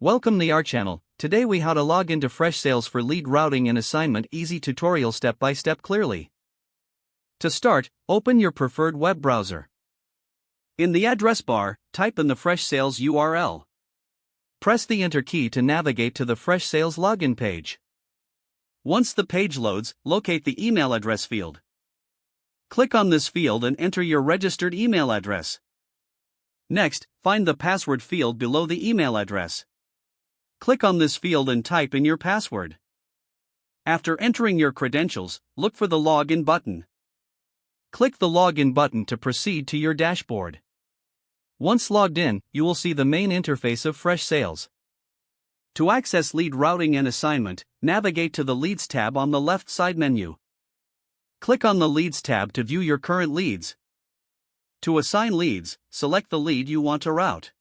Welcome to our channel. Today we how to log into Freshsales for lead routing and assignment easy tutorial step by step clearly. To start, open your preferred web browser. In the address bar, type in the Freshsales URL. Press the Enter key to navigate to the Freshsales login page. Once the page loads, locate the email address field. Click on this field and enter your registered email address. Next, find the password field below the email address. Click on this field and type in your password. After entering your credentials, look for the Login button. Click the Login button to proceed to your dashboard. Once logged in, you will see the main interface of Freshsales. To access lead routing and assignment, navigate to the Leads tab on the left side menu. Click on the Leads tab to view your current leads. To assign leads, select the lead you want to route.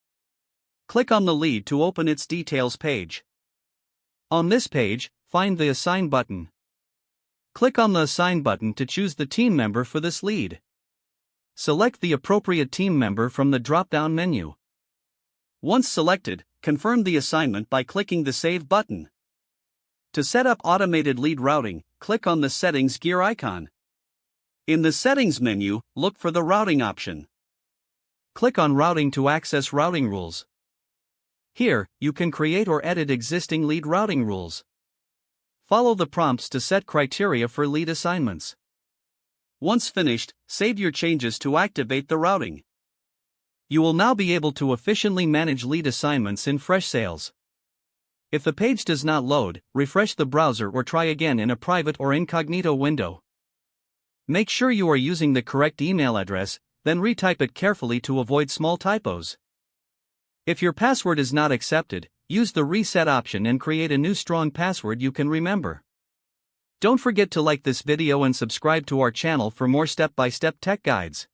Click on the lead to open its details page. On this page, find the Assign button. Click on the Assign button to choose the team member for this lead. Select the appropriate team member from the drop-down menu. Once selected, confirm the assignment by clicking the Save button. To set up automated lead routing, click on the Settings gear icon. In the Settings menu, look for the Routing option. Click on Routing to access routing rules. Here, you can create or edit existing lead routing rules. Follow the prompts to set criteria for lead assignments. Once finished, save your changes to activate the routing. You will now be able to efficiently manage lead assignments in Freshsales. If the page does not load, refresh the browser or try again in a private or incognito window. Make sure you are using the correct email address, then retype it carefully to avoid small typos. If your password is not accepted, use the Reset option and create a new strong password you can remember. Don't forget to like this video and subscribe to our channel for more step-by-step tech guides.